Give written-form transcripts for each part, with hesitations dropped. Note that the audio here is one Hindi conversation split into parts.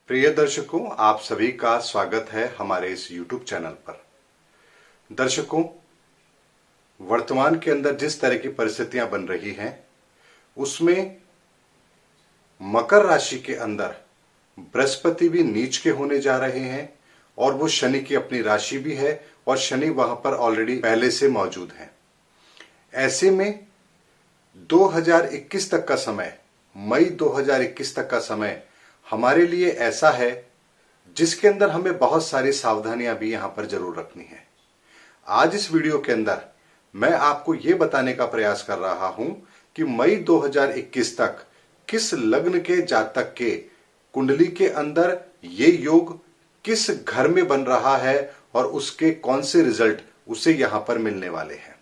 प्रिय दर्शकों, आप सभी का स्वागत है हमारे इस YouTube चैनल पर। दर्शकों, वर्तमान के अंदर जिस तरह की परिस्थितियां बन रही हैं उसमें मकर राशि के अंदर बृहस्पति भी नीच के होने जा रहे हैं और वो शनि की अपनी राशि भी है और शनि वहां पर ऑलरेडी पहले से मौजूद है। ऐसे में 2021 तक का समय, मई 2021 तक का समय हमारे लिए ऐसा है जिसके अंदर हमें बहुत सारी सावधानियां भी यहां पर जरूर रखनी है। आज इस वीडियो के अंदर मैं आपको यह बताने का प्रयास कर रहा हूं कि मई 2021 तक किस लग्न के जातक के कुंडली के अंदर ये योग किस घर में बन रहा है और उसके कौन से रिजल्ट उसे यहां पर मिलने वाले हैं।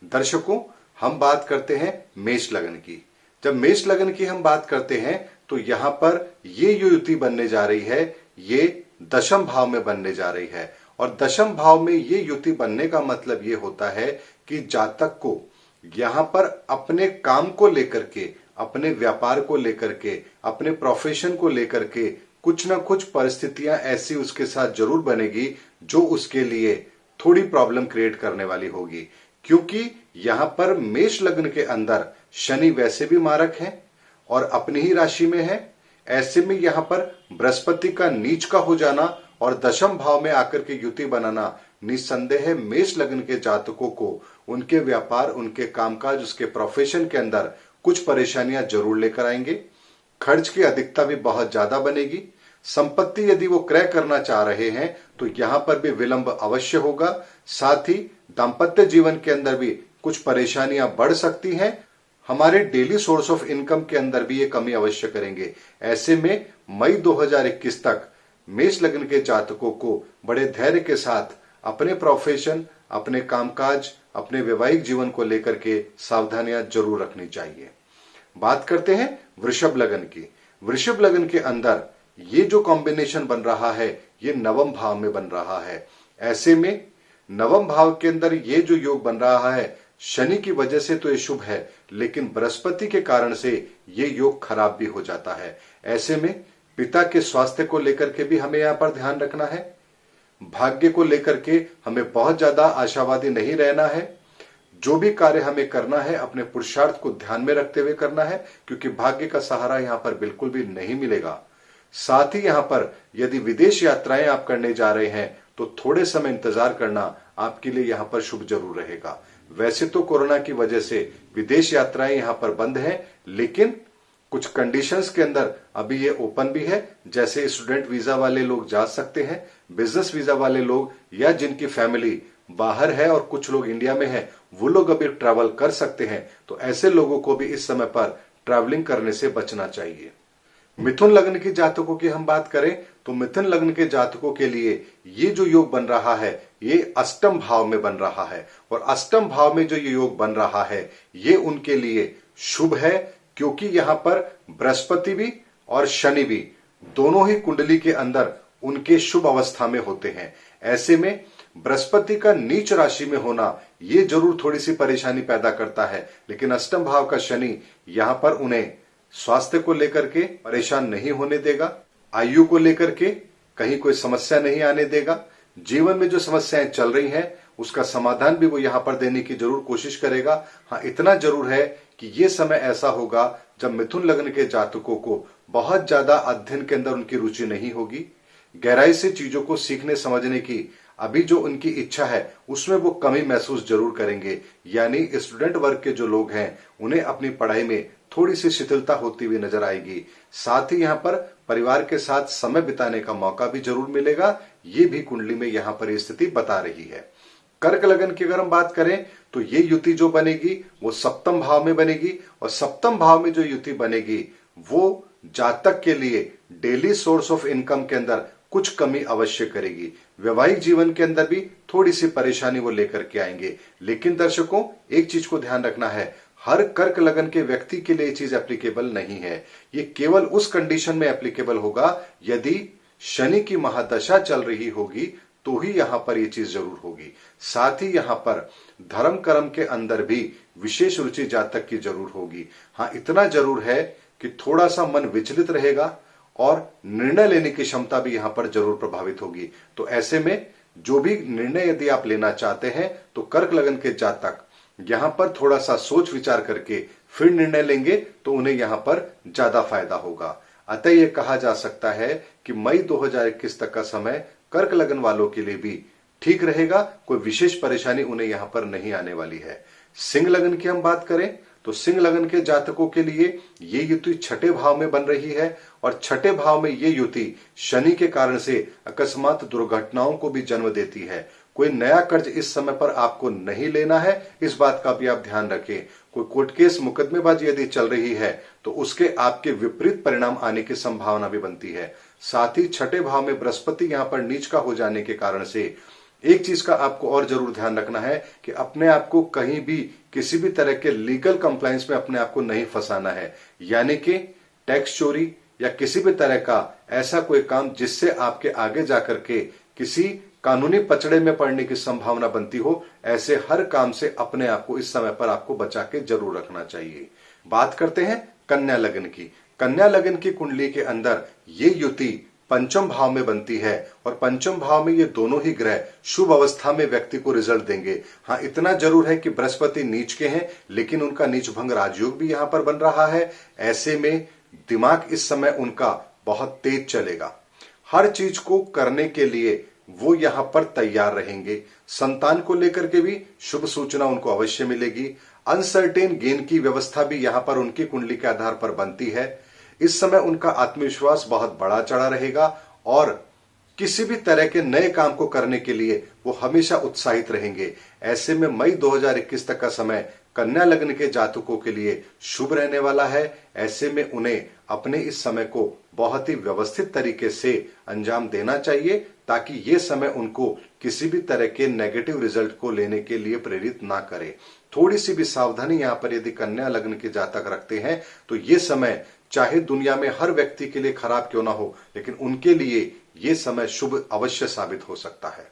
दर्शकों, हम बात करते हैं मेष लग्न की। जब मेष लग्न की हम बात करते हैं तो यहां पर ये जो युति बनने जा रही है ये दशम भाव में बनने जा रही है और दशम भाव में ये युति बनने का मतलब ये होता है कि जातक को यहां पर अपने काम को लेकर के, अपने व्यापार को लेकर के, अपने प्रोफेशन को लेकर के कुछ ना कुछ परिस्थितियां ऐसी उसके साथ जरूर बनेगी जो उसके लिए थोड़ी प्रॉब्लम क्रिएट करने वाली होगी, क्योंकि यहां पर मेष लग्न के अंदर शनि वैसे भी मारक है और अपनी ही राशि में है। ऐसे में यहां पर बृहस्पति का नीच का हो जाना और दशम भाव में आकर के युति बनाना निस्संदेह मेष लग्न के जातकों को उनके व्यापार, उनके कामकाज, उसके प्रोफेशन के अंदर कुछ परेशानियां जरूर लेकर आएंगे। खर्च की अधिकता भी बहुत ज्यादा बनेगी। संपत्ति यदि वो क्रय करना चाह रहे हैं तो यहां पर भी विलंब अवश्य होगा। साथ ही दांपत्य जीवन के अंदर भी कुछ परेशानियां बढ़ सकती हैं। हमारे डेली सोर्स ऑफ इनकम के अंदर भी ये कमी अवश्य करेंगे। ऐसे में मई 2021 तक मेष लग्न के जातकों को बड़े धैर्य के साथ अपने प्रोफेशन, अपने कामकाज, अपने वैवाहिक जीवन को लेकर के सावधानियां जरूर रखनी चाहिए। बात करते हैं वृषभ लग्न की। वृषभ लग्न के अंदर ये जो कॉम्बिनेशन बन रहा है ये नवम भाव में बन रहा है। ऐसे में नवम भाव के अंदर ये जो योग बन रहा है शनि की वजह से तो ये शुभ है, लेकिन बृहस्पति के कारण से ये योग खराब भी हो जाता है। ऐसे में पिता के स्वास्थ्य को लेकर के भी हमें यहां पर ध्यान रखना है। भाग्य को लेकर के हमें बहुत ज्यादा आशावादी नहीं रहना है। जो भी कार्य हमें करना है अपने पुरुषार्थ को ध्यान में रखते हुए करना है, क्योंकि भाग्य का सहारा यहां पर बिल्कुल भी नहीं मिलेगा। साथ ही यहां पर यदि विदेश यात्राएं आप करने जा रहे हैं तो थोड़े समय इंतजार करना आपके लिए यहां पर शुभ जरूर रहेगा। वैसे तो कोरोना की वजह से विदेश यात्राएं यहां पर बंद हैं, लेकिन कुछ कंडीशंस के अंदर अभी ये ओपन भी है। जैसे स्टूडेंट वीजा वाले लोग जा सकते हैं, बिजनेस वीजा वाले लोग या जिनकी फैमिली बाहर है और कुछ लोग इंडिया में है वो लोग अभी ट्रैवल कर सकते हैं। तो ऐसे लोगों को भी इस समय पर ट्रैवलिंग करने से बचना चाहिए। मिथुन लग्न के जातकों की हम बात करें तो मिथुन लग्न के जातकों के लिए ये जो योग बन रहा है ये अष्टम भाव में बन रहा है और अष्टम भाव में जो ये योग बन रहा है ये उनके लिए शुभ है, क्योंकि यहां पर बृहस्पति भी और शनि भी दोनों ही कुंडली के अंदर उनके शुभ अवस्था में होते हैं। ऐसे में बृहस्पति का नीच राशि में होना ये जरूर थोड़ी सी परेशानी पैदा करता है, लेकिन अष्टम भाव का शनि यहां पर उन्हें स्वास्थ्य को लेकर के परेशान नहीं होने देगा, आयु को लेकर के कहीं कोई समस्या नहीं आने देगा। जीवन में जो समस्याएं चल रही हैं उसका समाधान भी वो यहां पर देने की जरूर कोशिश करेगा। हाँ, इतना जरूर है कि ये समय ऐसा होगा जब मिथुन लग्न के जातकों को बहुत ज्यादा अध्ययन के अंदर उनकी रुचि नहीं होगी। गहराई से चीजों को सीखने समझने की अभी जो उनकी इच्छा है उसमें वो कमी महसूस जरूर करेंगे। यानी स्टूडेंट वर्ग के जो लोग हैं उन्हें अपनी पढ़ाई में थोड़ी सी शिथिलता होती हुई नजर आएगी। साथ ही यहां पर परिवार के साथ समय बिताने का मौका भी जरूर मिलेगा। ये भी कुंडली में यहां पर स्थिति बता रही है। कर्क लगन की अगर हम बात करें तो ये युति जो बनेगी वो सप्तम भाव में बनेगी और सप्तम भाव में जो युति बनेगी वो जातक के लिए डेली सोर्स ऑफ इनकम के अंदर कुछ कमी अवश्य करेगी। वैवाहिक जीवन के अंदर भी थोड़ी सी परेशानी वो लेकर के आएंगे। लेकिन दर्शकों, एक चीज को ध्यान रखना है, हर कर्क लगन के व्यक्ति के लिए चीज एप्लीकेबल नहीं है। ये केवल उस कंडीशन में एप्लीकेबल होगा यदि शनि की महादशा चल रही होगी तो ही यहां पर ये चीज जरूर होगी। साथ ही यहां पर धर्म कर्म के अंदर भी विशेष रुचि जातक की जरूर होगी। हाँ, इतना जरूर है कि थोड़ा सा मन विचलित रहेगा और निर्णय लेने की क्षमता भी यहां पर जरूर प्रभावित होगी। तो ऐसे में जो भी निर्णय यदि आप लेना चाहते हैं तो कर्क लगन के जातक यहां पर थोड़ा सा सोच विचार करके फिर निर्णय लेंगे तो उन्हें यहां पर ज्यादा फायदा होगा। अतः यह कहा जा सकता है कि मई 2021 तक का समय कर्क लगन वालों के लिए भी ठीक रहेगा, कोई विशेष परेशानी उन्हें यहां पर नहीं आने वाली है। सिंह लगन की हम बात करें तो सिंह लगन के जातकों के लिए ये युति छठे भाव में बन रही है और छठे भाव में ये युति शनि के कारण से अकस्मात दुर्घटनाओं को भी जन्म देती है। कोई नया कर्ज इस समय पर आपको नहीं लेना है, इस बात का भी आप ध्यान रखें। कोई कोर्ट केस मुकदमेबाजी यदि चल रही है तो उसके आपके विपरीत परिणाम आने की संभावना भी बनती है। साथ ही छठे भाव में बृहस्पति यहां पर नीच का हो जाने के कारण से एक चीज का आपको और जरूर ध्यान रखना है कि अपने आप को कहीं भी किसी भी तरह के लीगल कंप्लायंस में अपने आप को नहीं फंसाना है, यानी कि टैक्स चोरी या किसी भी तरह का ऐसा कोई काम जिससे आपके आगे जाकर के किसी कानूनी पचड़े में पड़ने की संभावना बनती हो, ऐसे हर काम से अपने आप को इस समय पर आपको बचा के जरूर रखना चाहिए। बात करते हैं कन्या लगन की। कन्या लगन की कुंडली के अंदर ये युति पंचम भाव में बनती है और पंचम भाव में ये दोनों ही ग्रह शुभ अवस्था में व्यक्ति को रिजल्ट देंगे। हाँ, इतना जरूर है कि बृहस्पति नीच के हैं लेकिन उनका नीच भंग राजयोग भी यहां पर बन रहा है। ऐसे में दिमाग इस समय उनका बहुत तेज चलेगा, हर चीज को करने के लिए वो यहां पर तैयार रहेंगे। संतान को लेकर के भी शुभ सूचना उनको अवश्य मिलेगी। अनसर्टेन गेन की व्यवस्था भी यहां पर उनकी कुंडली के आधार पर बनती है। इस समय उनका आत्मविश्वास बहुत बड़ा चढ़ा रहेगा और किसी भी तरह के नए काम को करने के लिए वो हमेशा उत्साहित रहेंगे। ऐसे में मई 2021 तक का समय कन्या लग्न के जातकों के लिए शुभ रहने वाला है। ऐसे में उन्हें अपने इस समय को बहुत ही व्यवस्थित तरीके से अंजाम देना चाहिए ताकि ये समय उनको किसी भी तरह के नेगेटिव रिजल्ट को लेने के लिए प्रेरित ना करे। थोड़ी सी भी सावधानी यहां पर यदि कन्या लग्न के जातक रखते हैं तो ये समय चाहे दुनिया में हर व्यक्ति के लिए खराब क्यों ना हो, लेकिन उनके लिए ये समय शुभ अवश्य साबित हो सकता है।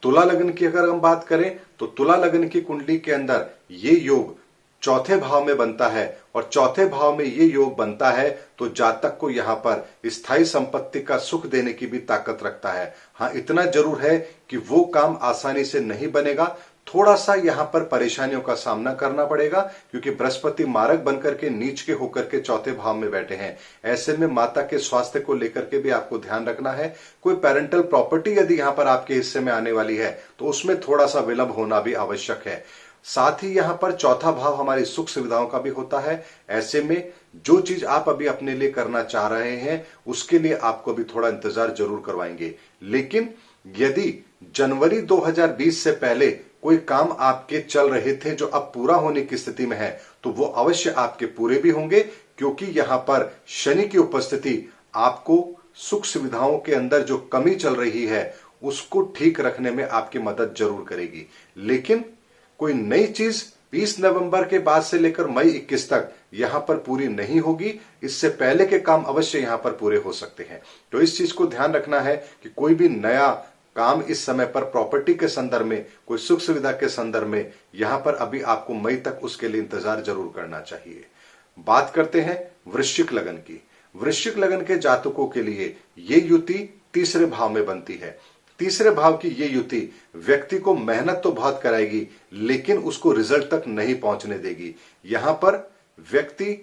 तुला लगन की अगर हम बात करें तो तुला लगन की कुंडली के अंदर ये योग चौथे भाव में बनता है और चौथे भाव में ये योग बनता है तो जातक को यहां पर स्थायी संपत्ति का सुख देने की भी ताकत रखता है। हाँ, इतना जरूर है कि वो काम आसानी से नहीं बनेगा, थोड़ा सा यहां पर परेशानियों का सामना करना पड़ेगा क्योंकि बृहस्पति मारक बनकर के नीच के होकर के चौथे भाव में बैठे हैं। ऐसे में माता के स्वास्थ्य को लेकर के भी आपको ध्यान रखना है। कोई पेरेंटल प्रॉपर्टी यदि यहां पर आपके हिस्से में आने वाली है तो उसमें थोड़ा सा विलंब होना भी आवश्यक है। साथ ही यहां पर चौथा भाव हमारी सुख सुविधाओं का भी होता है। ऐसे में जो चीज आप अभी अपने लिए करना चाह रहे हैं उसके लिए आपको भी थोड़ा इंतजार जरूर करवाएंगे, लेकिन यदि जनवरी 2020 से पहले कोई काम आपके चल रहे थे जो अब पूरा होने की स्थिति में है तो वो अवश्य आपके पूरे भी होंगे, क्योंकि यहां पर शनि की उपस्थिति आपको सुख सुविधाओं के अंदर जो कमी चल रही है उसको ठीक रखने में आपकी मदद जरूर करेगी। लेकिन कोई नई चीज 20 नवंबर के बाद से लेकर मई 21 तक यहां पर पूरी नहीं होगी, इससे पहले के काम अवश्य यहां पर पूरे हो सकते हैं। तो इस चीज को ध्यान रखना है कि कोई भी नया काम इस समय पर प्रॉपर्टी के संदर्भ में, कोई सुख सुविधा के संदर्भ में यहां पर अभी आपको मई तक उसके लिए इंतजार जरूर करना चाहिए। बात करते हैं वृश्चिक लगन की। वृश्चिक लगन के जातकों के लिए ये युति तीसरे भाव में बनती है। तीसरे भाव की ये युति व्यक्ति को मेहनत तो बहुत कराएगी लेकिन उसको रिजल्ट तक नहीं पहुंचने देगी। यहां पर व्यक्ति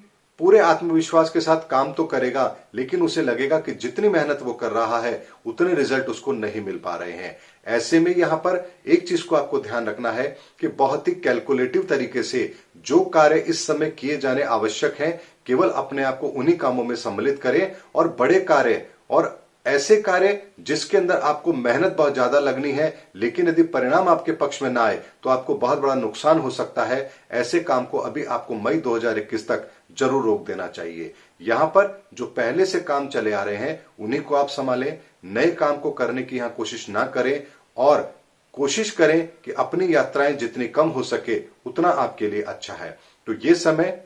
पूरे आत्मविश्वास के साथ काम तो करेगा लेकिन उसे लगेगा कि जितनी मेहनत वो कर रहा है उतने रिजल्ट उसको नहीं मिल पा रहे हैं। ऐसे में यहां पर एक चीज को आपको ध्यान रखना है कि बहुत ही कैलकुलेटिव तरीके से जो कार्य इस समय किए जाने आवश्यक हैं केवल अपने आप को उन्हीं कामों में सम्मिलित करें और बड़े कार्य और ऐसे कार्य जिसके अंदर आपको मेहनत बहुत ज्यादा लगनी है लेकिन यदि परिणाम आपके पक्ष में ना आए तो आपको बहुत बड़ा नुकसान हो सकता है, ऐसे काम को अभी आपको मई 2021 तक जरूर रोक देना चाहिए। यहां पर जो पहले से काम चले आ रहे हैं उन्हीं को आप संभालें, नए काम को करने की यहां कोशिश ना करें और कोशिश करें कि अपनी यात्राएं जितनी कम हो सके उतना आपके लिए अच्छा है। तो ये समय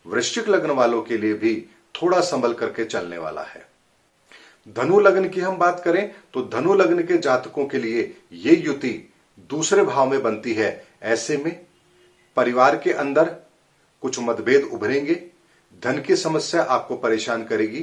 वृश्चिक लग्न वालों के लिए भी थोड़ा संभल करके चलने वाला है। धनु लग्न की हम बात करें तो धनु लग्न के जातकों के लिए ये युति दूसरे भाव में बनती है। ऐसे में परिवार के अंदर कुछ मतभेद उभरेंगे, धन की समस्या आपको परेशान करेगी,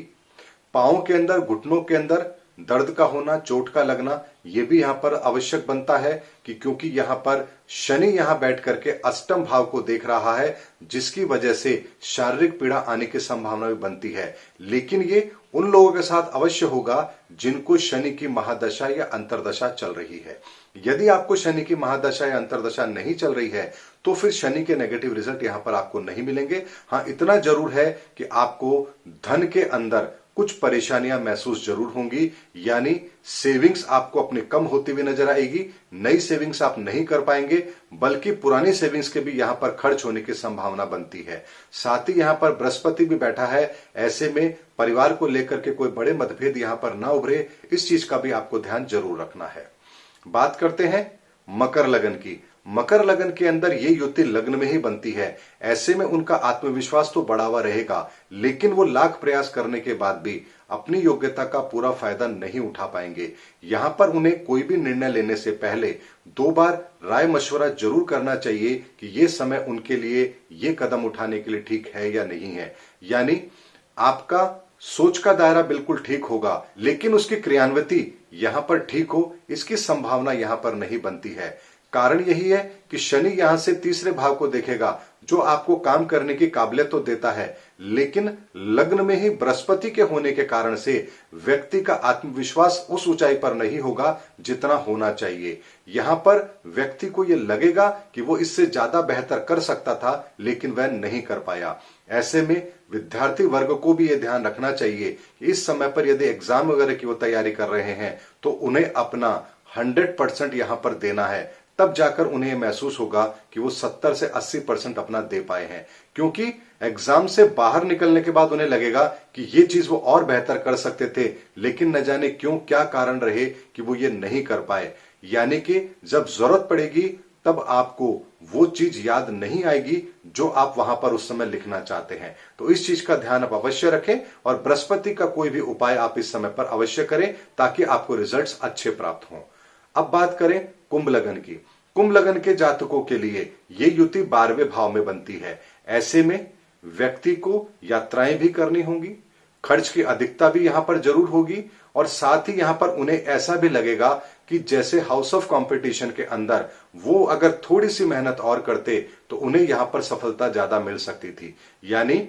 पांव के अंदर, घुटनों के अंदर दर्द का होना, चोट का लगना, यह भी यहां पर आवश्यक बनता है कि क्योंकि यहां पर शनि यहां बैठ करके अष्टम भाव को देख रहा है, जिसकी वजह से शारीरिक पीड़ा आने की संभावना भी बनती है। लेकिन ये उन लोगों के साथ अवश्य होगा जिनको शनि की महादशा या अंतर्दशा चल रही है। यदि आपको शनि की महादशा या अंतर्दशा नहीं चल रही है तो फिर शनि के नेगेटिव रिजल्ट यहां पर आपको नहीं मिलेंगे। हां, इतना जरूर है कि आपको धन के अंदर कुछ परेशानियां महसूस जरूर होंगी, यानी सेविंग्स आपको अपने कम होती हुई नजर आएगी, नई सेविंग्स आप नहीं कर पाएंगे, बल्कि पुरानी सेविंग्स के भी यहां पर खर्च होने की संभावना बनती है। साथ ही यहां पर बृहस्पति भी बैठा है, ऐसे में परिवार को लेकर के कोई बड़े मतभेद यहां पर ना उभरे, इस चीज का भी आपको ध्यान जरूर रखना है। बात करते हैं मकर लगन की। मकर लगन के अंदर ये युति लग्न में ही बनती है, ऐसे में उनका आत्मविश्वास तो बढ़ा हुआ रहेगा, लेकिन वो लाख प्रयास करने के बाद भी अपनी योग्यता का पूरा फायदा नहीं उठा पाएंगे। यहां पर उन्हें कोई भी निर्णय लेने से पहले 2 बार राय मशवरा जरूर करना चाहिए कि ये समय उनके लिए ये कदम उठाने के लिए ठीक है या नहीं है। यानी आपका सोच का दायरा बिल्कुल ठीक होगा, लेकिन उसकी क्रियान्विति यहां पर ठीक हो, इसकी संभावना यहां पर नहीं बनती है। कारण यही है कि शनि यहां से तीसरे भाव को देखेगा, जो आपको काम करने की काबिलियत तो देता है, लेकिन लग्न में ही बृहस्पति के होने के कारण से व्यक्ति का आत्मविश्वास उस ऊंचाई पर नहीं होगा जितना होना चाहिए। यहां पर व्यक्ति को यह लगेगा कि वो इससे ज्यादा बेहतर कर सकता था, लेकिन वह नहीं कर पाया। ऐसे में विद्यार्थी वर्ग को भी यह ध्यान रखना चाहिए कि इस समय पर यदि एग्जाम वगैरह की वो तैयारी कर रहे हैं तो उन्हें अपना 100% यहां पर देना है, तब जाकर उन्हें महसूस होगा कि वो 70 से 80% अपना दे पाए हैं। क्योंकि एग्जाम से बाहर निकलने के बाद उन्हें लगेगा कि ये चीज वो और बेहतर कर सकते थे, लेकिन न जाने क्यों क्या कारण रहे कि वो ये नहीं कर पाए। यानी कि जब जरूरत पड़ेगी तब आपको वो चीज याद नहीं आएगी जो आप वहां पर उस समय लिखना चाहते हैं। तो इस चीज का ध्यान आप अवश्य रखें और बृहस्पति का कोई भी उपाय आप इस समय पर अवश्य करें ताकि आपको रिजल्ट्स अच्छे प्राप्त हों। अब बात करें कुंभ लगन की। कुंभ लगन के जातकों के लिए ये युति 12वें भाव में बनती है। ऐसे में व्यक्ति को यात्राएं भी करनी होंगी, खर्च की अधिकता भी यहां पर जरूर होगी, और साथ ही यहां पर उन्हें ऐसा भी लगेगा कि जैसे हाउस ऑफ कंपटीशन के अंदर वो अगर थोड़ी सी मेहनत और करते तो उन्हें यहां पर सफलता ज्यादा मिल सकती थी। यानी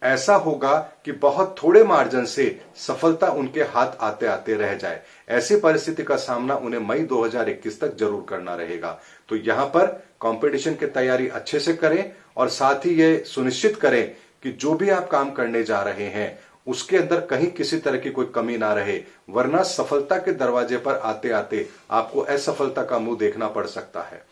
ऐसा होगा कि बहुत थोड़े मार्जिन से सफलता उनके हाथ आते आते रह जाए। ऐसी परिस्थिति का सामना उन्हें मई 2021 तक जरूर करना रहेगा। तो यहां पर कंपटीशन की तैयारी अच्छे से करें और साथ ही यह सुनिश्चित करें कि जो भी आप काम करने जा रहे हैं उसके अंदर कहीं किसी तरह की कोई कमी ना रहे, वरना सफलता के दरवाजे पर आते आते आपको असफलता का मुंह देखना पड़ सकता है।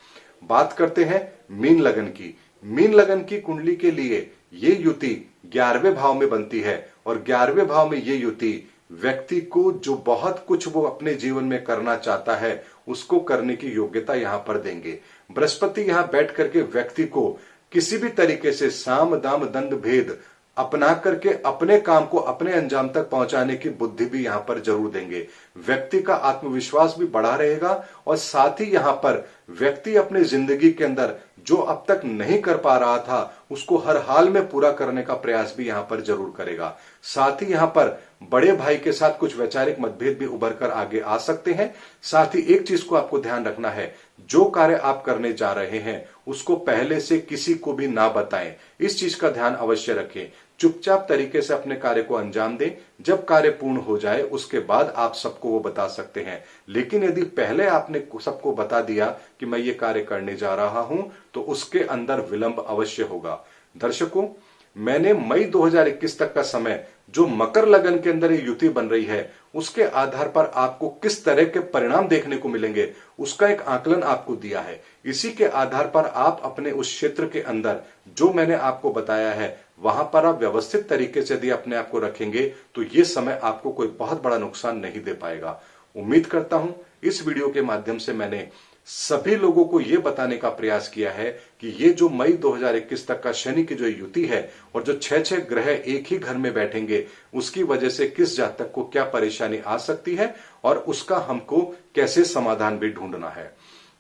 बात करते हैं मीन लगन की। मीन लगन की कुंडली के लिए ये युति 11वें भाव में बनती है और 11वें भाव में ये युति व्यक्ति को जो बहुत कुछ वो अपने जीवन में करना चाहता है उसको करने की योग्यता यहां पर देंगे। बृहस्पति यहां बैठ करके व्यक्ति को किसी भी तरीके से साम दाम दंड भेद अपना करके अपने काम को अपने अंजाम तक पहुंचाने की बुद्धि भी यहां पर जरूर देंगे। व्यक्ति का आत्मविश्वास भी बढ़ा रहेगा और साथ ही यहां पर व्यक्ति अपनी जिंदगी के अंदर जो अब तक नहीं कर पा रहा था उसको हर हाल में पूरा करने का प्रयास भी यहां पर जरूर करेगा। साथ ही यहां पर बड़े भाई के साथ कुछ वैचारिक मतभेद भी उभर कर आगे आ सकते हैं। साथ ही एक चीज को आपको ध्यान रखना है, जो कार्य आप करने जा रहे हैं उसको पहले से किसी को भी ना बताएं। इस चीज का ध्यान अवश्य रखें। चुपचाप तरीके से अपने कार्य को अंजाम दें। जब कार्य पूर्ण हो जाए उसके बाद आप सबको वो बता सकते हैं, लेकिन यदि पहले आपने सबको बता दिया कि मैं ये कार्य करने जा रहा हूं तो उसके अंदर विलंब अवश्य होगा। दर्शकों, मैंने मई 2021 तक का समय जो मकर लगन के अंदर ये युति बन रही है उसके आधार पर आपको किस तरह के परिणाम देखने को मिलेंगे उसका एक आकलन आपको दिया है। इसी के आधार पर आप अपने उस क्षेत्र के अंदर जो मैंने आपको बताया है वहां पर आप व्यवस्थित तरीके से यदि अपने आप को रखेंगे तो ये समय आपको कोई बहुत बड़ा नुकसान नहीं दे पाएगा। उम्मीद करता हूं इस वीडियो के माध्यम से मैंने सभी लोगों को यह बताने का प्रयास किया है कि ये जो मई 2021 तक का शनि की जो युति है और जो 6 ग्रह एक ही घर में बैठेंगे उसकी वजह से किस जातक को क्या परेशानी आ सकती है और उसका हमको कैसे समाधान भी ढूंढना है।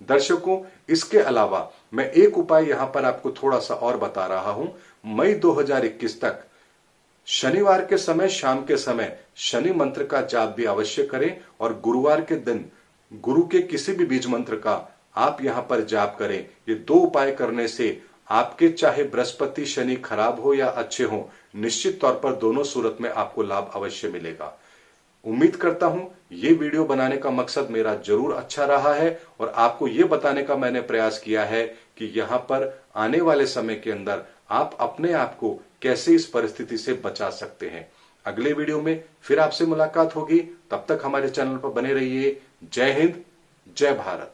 दर्शकों, इसके अलावा मैं एक उपाय यहां पर आपको थोड़ा सा और बता रहा हूं। मई 2021 तक शनिवार के समय शाम के समय शनि मंत्र का जाप भी अवश्य करें और गुरुवार के दिन गुरु के किसी भी बीज मंत्र का आप यहां पर जाप करें। ये दो उपाय करने से आपके चाहे बृहस्पति शनि खराब हो या अच्छे हो, निश्चित तौर पर दोनों सूरत में आपको लाभ अवश्य मिलेगा। उम्मीद करता हूं ये वीडियो बनाने का मकसद मेरा जरूर अच्छा रहा है और आपको ये बताने का मैंने प्रयास किया है कि यहां पर आने वाले समय के अंदर आप अपने आप को कैसे इस परिस्थिति से बचा सकते हैं। अगले वीडियो में फिर आपसे मुलाकात होगी, तब तक हमारे चैनल पर बने रहिए। जय हिंद, जय भारत।